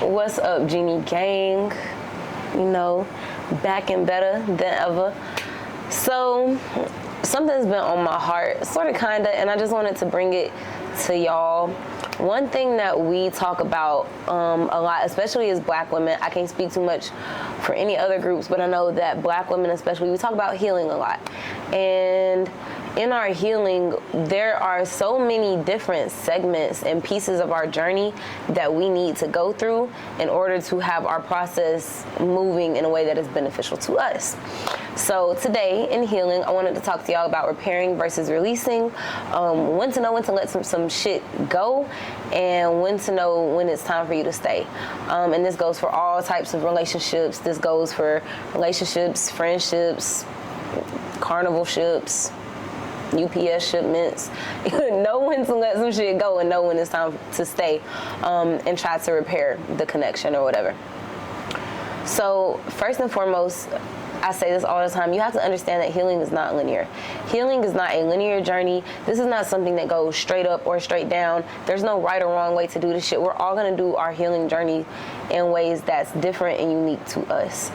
What's up, Genie gang? You know, back and better than ever. So, something's been on my heart, sort of, kind of, and I just wanted to bring it to y'all. One thing that we talk about a lot, especially as black women, I can't speak too much for any other groups, but I know that black women especially, we talk about healing a lot. And in our healing, there are so many different segments and pieces of our journey that we need to go through in order to have our process moving in a way that is beneficial to us. So today in healing, I wanted to talk to y'all about repairing versus releasing, when to know when to let some shit go, and when to know when it's time for you to stay. And this goes for all types of relationships. This goes for relationships, friendships, carnival ships, UPS shipments. Know when to let some shit go and know when it's time to stay, and try to repair the connection or whatever. So first and foremost, I say this all the time, you have to understand that healing is not linear. Healing is not a linear journey. This is not something that goes straight up or straight down. There's no right or wrong way to do this shit. We're all gonna do our healing journey in ways that's different and unique to us.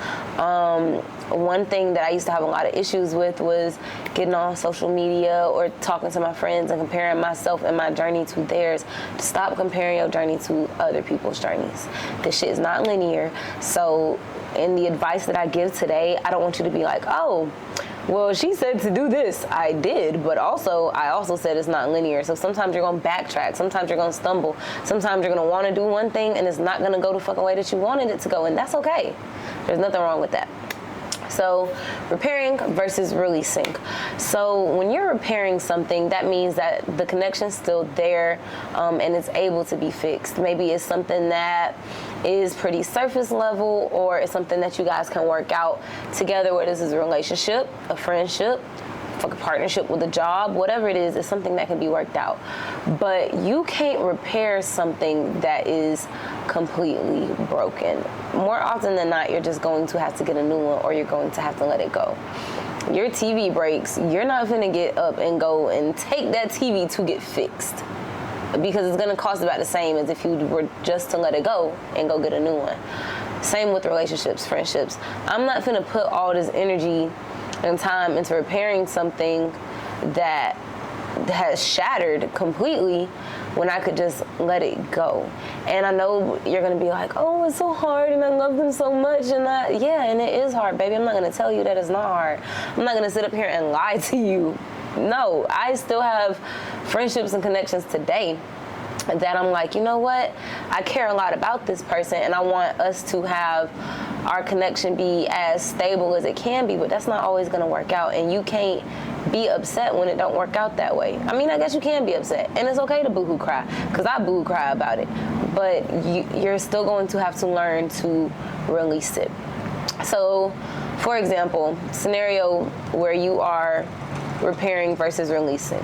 One thing that I used to have a lot of issues with was getting on social media or talking to my friends and comparing myself and my journey to theirs. Stop comparing your journey to other people's journeys. This shit is not linear. So in the advice that I give today, I don't want you to be like, oh, well, she said to do this. I did, but I also said it's not linear. So sometimes you're going to backtrack. Sometimes you're going to stumble. Sometimes you're going to want to do one thing and it's not going to go the fucking way that you wanted it to go. And that's okay. There's nothing wrong with that. So repairing versus releasing. So when you're repairing something, that means that the connection's still there, and it's able to be fixed. Maybe it's something that is pretty surface level, or it's something that you guys can work out together, whether this is a relationship, a friendship, a partnership with a job, whatever it is, it's something that can be worked out. But you can't repair something that is completely broken. More often than not, you're just going to have to get a new one, or you're going to have to let it go. Your TV breaks, you're not gonna get up and go and take that TV to get fixed, because it's gonna cost about the same as if you were just to let it go and go get a new one. Same with relationships, friendships. I'm not gonna put all this energy and time into repairing something that has shattered completely when I could just let it go. And I know you're gonna be like, oh, it's so hard and I love them so much, and yeah, and it is hard, baby. I'm not gonna tell you that it's not hard. I'm not gonna sit up here and lie to you. No, I still have friendships and connections today that I'm like, you know what? I care a lot about this person and I want us to have our connection be as stable as it can be, but that's not always gonna work out, and you can't be upset when it don't work out that way. I mean, I guess you can be upset, and it's okay to boo-hoo cry, because I boo-hoo cry about it, but you're still going to have to learn to release it. So, for example, scenario where you are repairing versus releasing.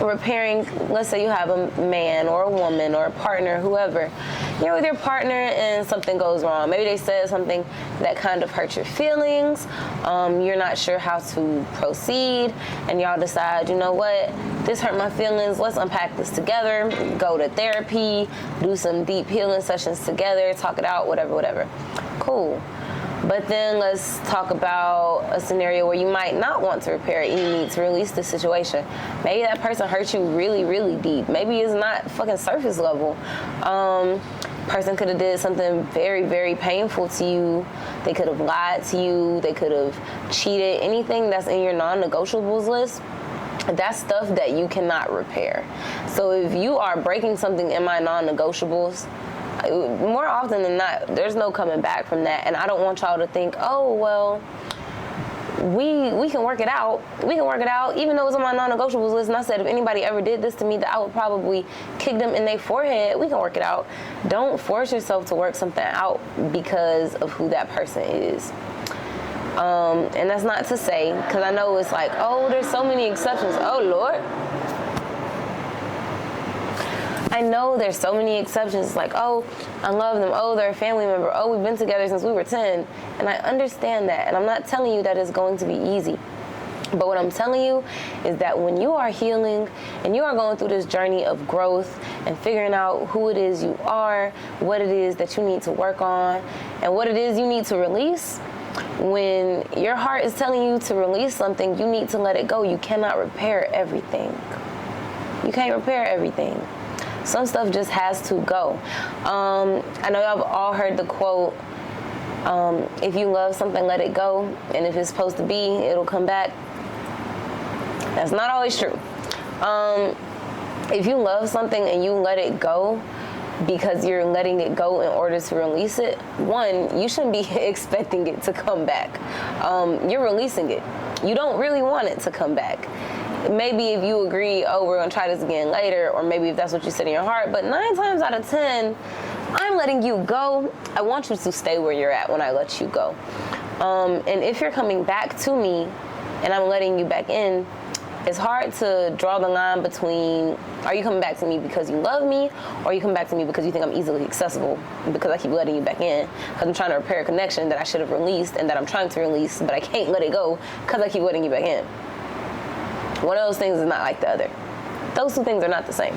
Repairing, let's say you have a man or a woman or a partner, whoever. You're with your partner and something goes wrong. Maybe they said something that kind of hurt your feelings. You're not sure how to proceed, and y'all decide, you know what, this hurt my feelings. Let's unpack this together, go to therapy, do some deep healing sessions together, talk it out, whatever. Cool. But then let's talk about a scenario where you might not want to repair it. You need to release the situation. Maybe that person hurt you really, really deep. Maybe it's not fucking surface level. Person could have did something very, very painful to you. They could have lied to you. They could have cheated. Anything that's in your non-negotiables list, that's stuff that you cannot repair. So if you are breaking something in my non-negotiables, more often than not, there's no coming back from that. And I don't want y'all to think, oh, well, we can work it out. We can work it out, even though it's on my non-negotiables list. And I said, if anybody ever did this to me, that I would probably kick them in their forehead. We can work it out. Don't force yourself to work something out because of who that person is. And that's not to say, because I know it's like, oh, there's so many exceptions. Oh, Lord. I know there's so many exceptions, like, oh, I love them, oh, they're a family member, oh, we've been together since we were 10, and I understand that, and I'm not telling you that it's going to be easy. But what I'm telling you is that when you are healing and you are going through this journey of growth and figuring out who it is you are, what it is that you need to work on, and what it is you need to release, when your heart is telling you to release something, you need to let it go. You cannot repair everything. You can't repair everything. Some stuff just has to go. I know y'all have all heard the quote, if you love something, let it go. And if it's supposed to be, it'll come back. That's not always true. If you love something and you let it go because you're letting it go in order to release it, one, you shouldn't be expecting it to come back. You're releasing it. You don't really want it to come back. Maybe if you agree, oh, we're going to try this again later, or maybe if that's what you said in your heart, but 9 times out of 10, I'm letting you go. I want you to stay where you're at when I let you go. And if you're coming back to me and I'm letting you back in, it's hard to draw the line between, are you coming back to me because you love me, or are you coming back to me because you think I'm easily accessible because I keep letting you back in, because I'm trying to repair a connection that I should have released and that I'm trying to release, but I can't let it go because I keep letting you back in. One of those things is not like the other. Those two things are not the same.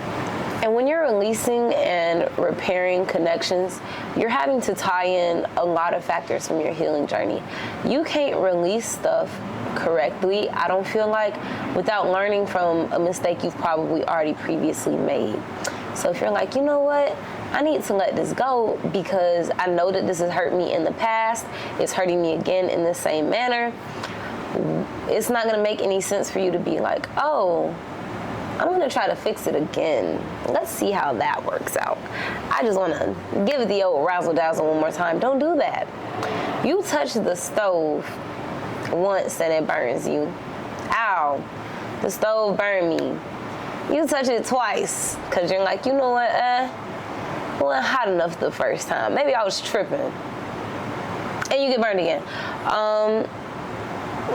And when you're releasing and repairing connections, you're having to tie in a lot of factors from your healing journey. You can't release stuff correctly, I don't feel like, without learning from a mistake you've probably already previously made. So if you're like, you know what, I need to let this go because I know that this has hurt me in the past, it's hurting me again in the same manner, it's not going to make any sense for you to be like, oh, I'm going to try to fix it again. Let's see how that works out. I just want to give it the old razzle-dazzle one more time. Don't do that. You touch the stove once and it burns you. Ow, the stove burned me. You touch it twice because you're like, you know what, it wasn't hot enough the first time. Maybe I was tripping. And you get burned again.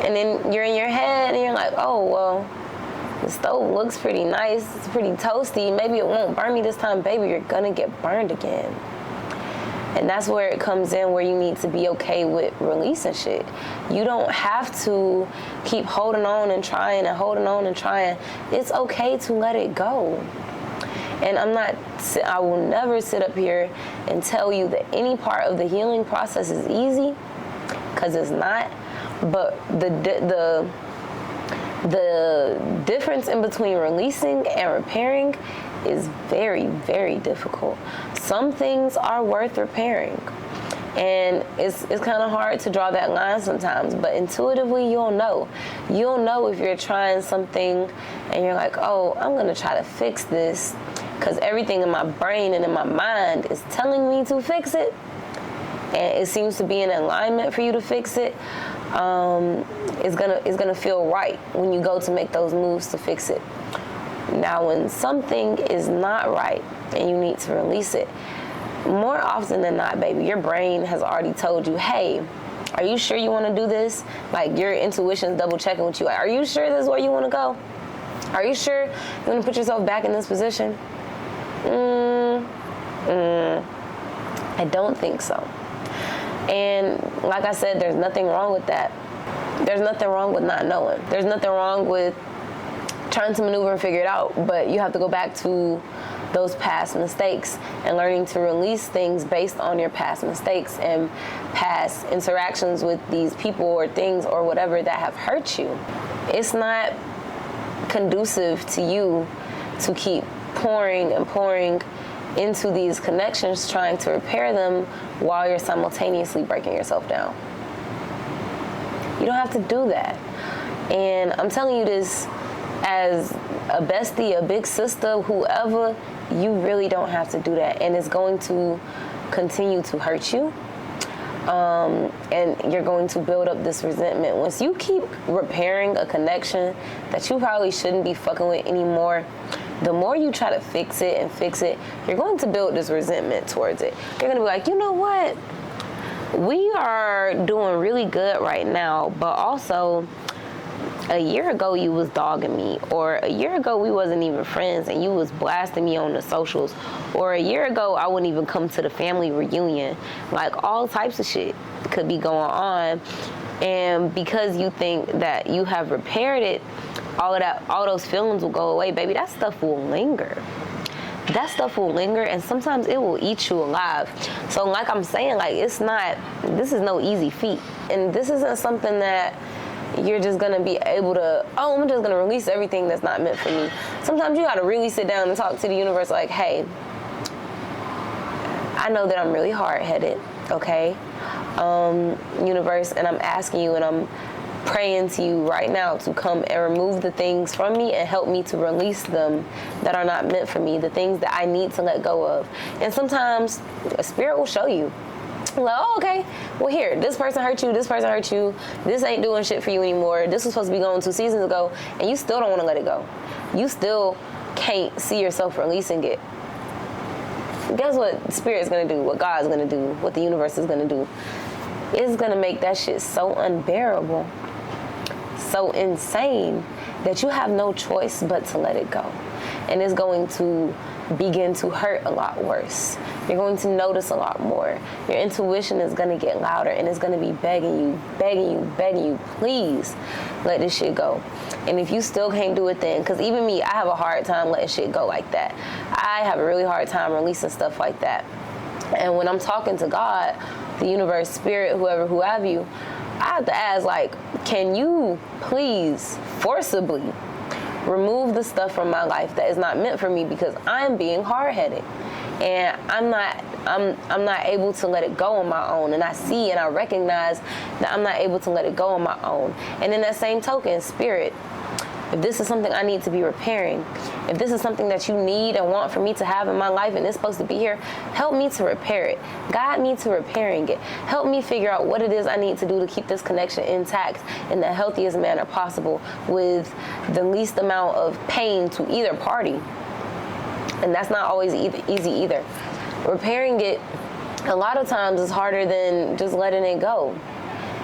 And then you're in your head and you're like, oh, well, the stove looks pretty nice. It's pretty toasty. Maybe it won't burn me this time. Baby, you're going to get burned again. And that's where it comes in, where you need to be okay with releasing shit. You don't have to keep holding on and trying and holding on and trying. It's okay to let it go. And I will never sit up here and tell you that any part of the healing process is easy, because it's not. But the difference in between releasing and repairing is very, very difficult. Some things are worth repairing, and it's kind of hard to draw that line sometimes, but intuitively you'll know if you're trying something and you're like, oh, I'm gonna try to fix this because everything in my brain and in my mind is telling me to fix it, and it seems to be in alignment for you to fix it. It's gonna feel right when you go to make those moves to fix it. Now, when something is not right and you need to release it, more often than not, baby, your brain has already told you, hey, are you sure you want to do this? Like, your intuition's double checking with you. Are you sure this is where you want to go? Are you sure you want to put yourself back in this position? I don't think so. And like I said, there's nothing wrong with that. There's nothing wrong with not knowing. There's nothing wrong with trying to maneuver and figure it out, but you have to go back to those past mistakes and learning to release things based on your past mistakes and past interactions with these people or things or whatever that have hurt you. It's not conducive to you to keep pouring and pouring into these connections, trying to repair them while you're simultaneously breaking yourself down. You don't have to do that. And I'm telling you this as a bestie, a big sister, whoever, you really don't have to do that. And it's going to continue to hurt you. And you're going to build up this resentment. Once you keep repairing a connection that you probably shouldn't be fucking with anymore, the more you try to fix it, you're going to build this resentment towards it. You're going to be like, you know what? We are doing really good right now, but also a year ago you was dogging me, or a year ago we wasn't even friends and you was blasting me on the socials, or a year ago I wouldn't even come to the family reunion. Like, all types of shit could be going on. And because you think that you have repaired it, all those feelings will go away, baby. That stuff will linger. That stuff will linger, and sometimes it will eat you alive. So like I'm saying, like, this is no easy feat. And this isn't something that you're just gonna be able to, I'm just gonna release everything that's not meant for me. Sometimes you gotta really sit down and talk to the universe like, hey, I know that I'm really hard-headed, okay? Universe, and I'm asking you and I'm praying to you right now to come and remove the things from me and help me to release them that are not meant for me, the things that I need to let go of. And sometimes a spirit will show you. Like, oh, okay, well, here, this person hurt you, this ain't doing shit for you anymore, this was supposed to be going 2 seasons ago, and you still don't want to let it go. You still can't see yourself releasing it. Guess what Spirit's going to do, what God's going to do, what the universe is going to do? It's going to make that shit so unbearable, so insane, that you have no choice but to let it go. And it's going to begin to hurt a lot worse. You're going to notice a lot more. Your intuition is going to get louder, and it's going to be begging you, please let this shit go. And if you still can't do it, then, because even me, I have a hard time letting shit go like that. I have a really hard time releasing stuff like that. And when I'm talking to God, the universe, spirit, whoever, who have you, I have to ask, like, can you please forcibly remove the stuff from my life that is not meant for me, because I'm being hard-headed and I'm not able to let it go on my own. And I see and I recognize that I'm not able to let it go on my own. And in that same token, Spirit, if this is something I need to be repairing, if this is something that you need and want for me to have in my life and it's supposed to be here, help me to repair it. Guide me to repairing it. Help me figure out what it is I need to do to keep this connection intact in the healthiest manner possible with the least amount of pain to either party. And that's not always easy either. Repairing it, a lot of times, is harder than just letting it go.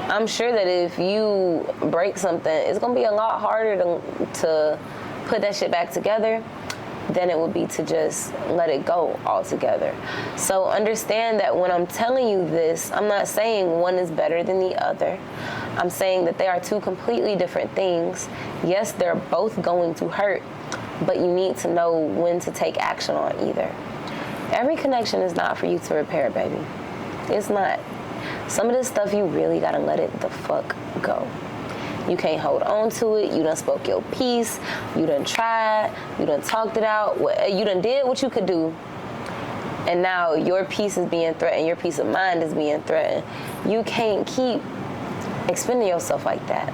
I'm sure that if you break something, it's going to be a lot harder to put that shit back together than it would be to just let it go altogether. So understand that when I'm telling you this, I'm not saying one is better than the other. I'm saying that they are two completely different things. Yes, they're both going to hurt, but you need to know when to take action on either. Every connection is not for you to repair, baby. It's not. Some of this stuff, you really gotta let it the fuck go. You can't hold on to it. You done spoke your piece. You done tried. You done talked it out. You done did what you could do. And now your peace is being threatened. Your peace of mind is being threatened. You can't keep expending yourself like that.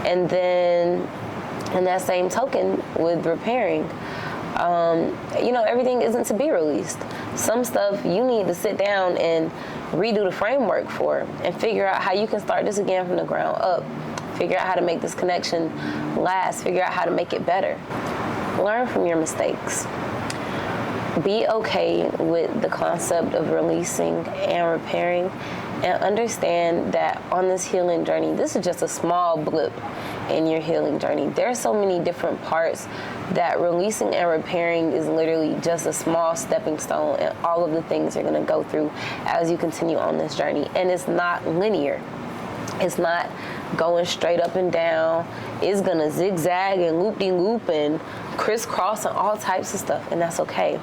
And then, in that same token, with repairing, everything isn't to be released. Some stuff you need to sit down and redo the framework for and figure out how you can start this again from the ground up. Figure out how to make this connection last. Figure out how to make it better. Learn from your mistakes. Be okay with the concept of releasing and repairing, and understand that on this healing journey, this is just a small blip in your healing journey. There are so many different parts that releasing and repairing is literally just a small stepping stone in all of the things you're going to go through as you continue on this journey. And it's not linear. It's not going straight up and down. It's going to zigzag and loop-de-loop and crisscross and all types of stuff, and that's okay.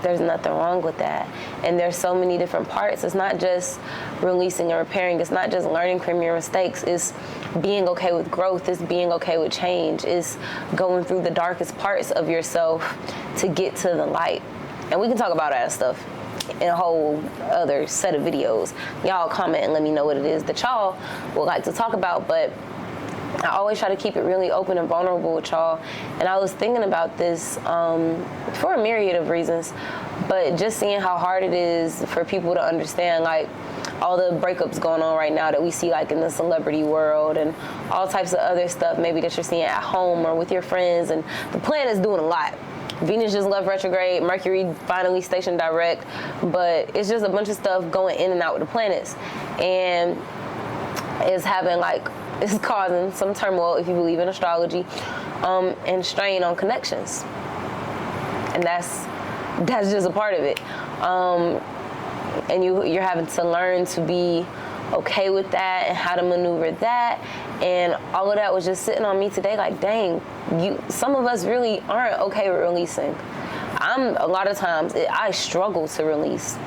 There's nothing wrong with that. And there's so many different parts. It's not just releasing and repairing. It's not just learning from your mistakes. It's being okay with growth. It's being okay with change. It's going through the darkest parts of yourself to get to the light. And we can talk about that stuff in a whole other set of videos. Y'all comment and let me know what it is that y'all would like to talk about. But I always try to keep it really open and vulnerable with y'all. And I was thinking about this for a myriad of reasons, but just seeing how hard it is for people to understand, like, all the breakups going on right now that we see, like, in the celebrity world, and all types of other stuff maybe that you're seeing at home or with your friends. And the planet's doing a lot. Venus just left retrograde, Mercury finally stationed direct, but it's just a bunch of stuff going in and out with the planets. And it's having, like, is causing some turmoil, if you believe in astrology, and strain on connections. And that's just a part of it. And you're having to learn to be okay with that and how to maneuver that. And all of that was just sitting on me today, like, dang, some of us really aren't okay with releasing. A lot of times, I struggle to release.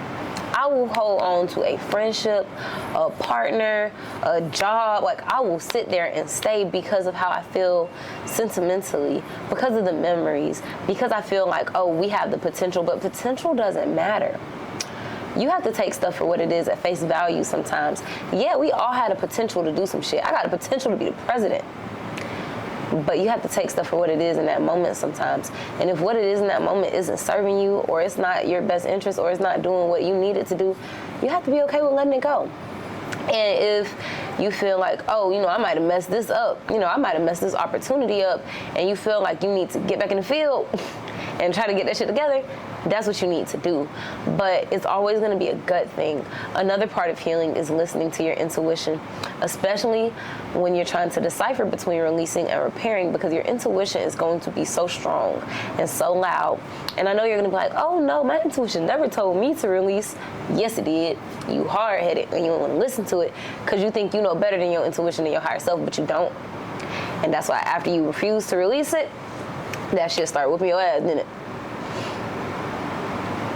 I will hold on to a friendship, a partner, a job. Like, I will sit there and stay because of how I feel sentimentally, because of the memories, because I feel like, oh, we have the potential, but potential doesn't matter. You have to take stuff for what it is at face value sometimes. Yeah, we all had a potential to do some shit. I got a potential to be the president. But you have to take stuff for what it is in that moment sometimes. And if what it is in that moment isn't serving you, or it's not your best interest, or it's not doing what you need it to do, you have to be okay with letting it go. And if you feel like, oh, I might have messed this up, I might have messed this opportunity up, and you feel like you need to get back in the field and try to get that shit together, that's what you need to do. But it's always going to be a gut thing. Another part of healing is listening to your intuition, especially when you're trying to decipher between releasing and repairing, because your intuition is going to be so strong and so loud. And I know you're going to be like, oh no, my intuition never told me to release. Yes, it did. You hard-headed and you don't want to listen to it because you think you know better than your intuition and your higher self, but you don't. And that's why after you refuse to release it, that shit start whooping your ass, didn't it?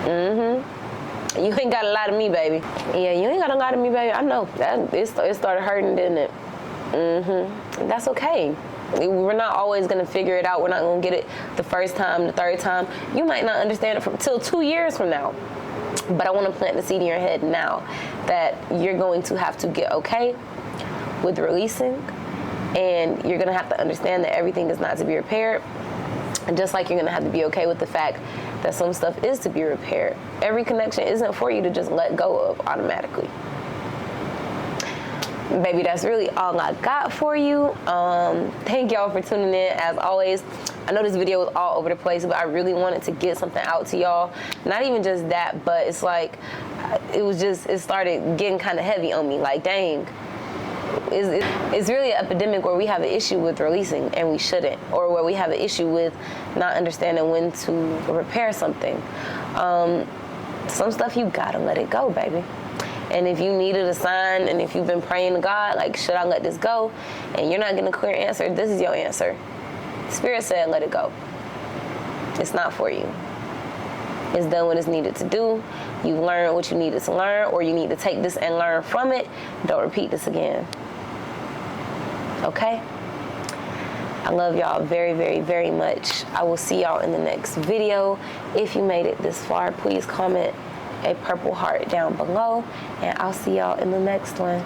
Mm-hmm. You ain't got a lot of me, baby. Yeah, you ain't got a lot of me, baby. I know. It started hurting, didn't it? Mm-hmm. That's okay. We're not always going to figure it out. We're not going to get it the first time, the third time. You might not understand it till 2 years from now. But I want to plant the seed in your head now that you're going to have to get okay with releasing. And you're going to have to understand that everything is not to be repaired. And just like you're going to have to be okay with the fact that some stuff is to be repaired. Every connection isn't for you to just let go of automatically. Baby, that's really all I got for you. Thank y'all for tuning in. As always, I know this video was all over the place, but I really wanted to get something out to y'all. Not even just that, but it's like, it started getting kind of heavy on me. Like, dang. It's really an epidemic where we have an issue with releasing and we shouldn't, or where we have an issue with not understanding when to repair something. Some stuff you gotta let it go, baby. And if you needed a sign, and if you've been praying to God, like, should I let this go? And you're not getting a clear answer, this is your answer. Spirit said, let it go. It's not for you. It's done what it's needed to do. You've learned what you needed to learn, or you need to take this and learn from it. Don't repeat this again. Okay? I love y'all very, very, very much. I will see y'all in the next video. If you made it this far, please comment a purple heart down below, and I'll see y'all in the next one.